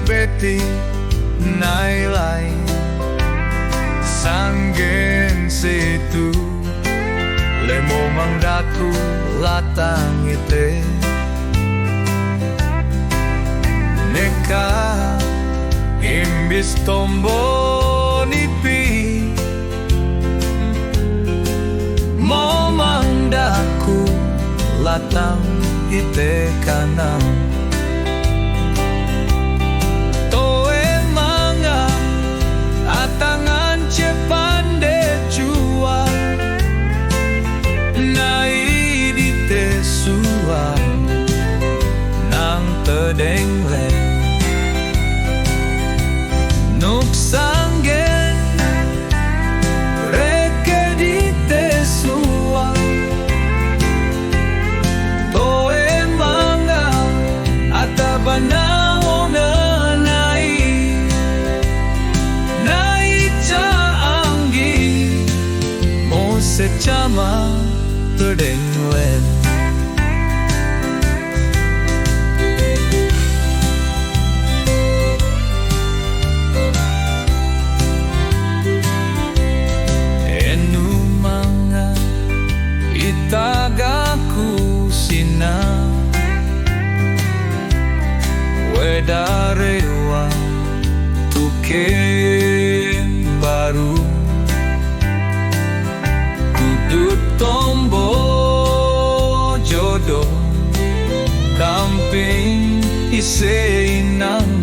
beti nailai sanggen situ lemo mangdaku latang ite neka imbis tombo nipi mo mangdaku latang ite kanang dengle nuk sanggen reke di tesua to emanga atabana ona nai caanggi mo secama terdengle tagaku sina wedarewa tuke baru kudut tombo jodoh kamping ise inang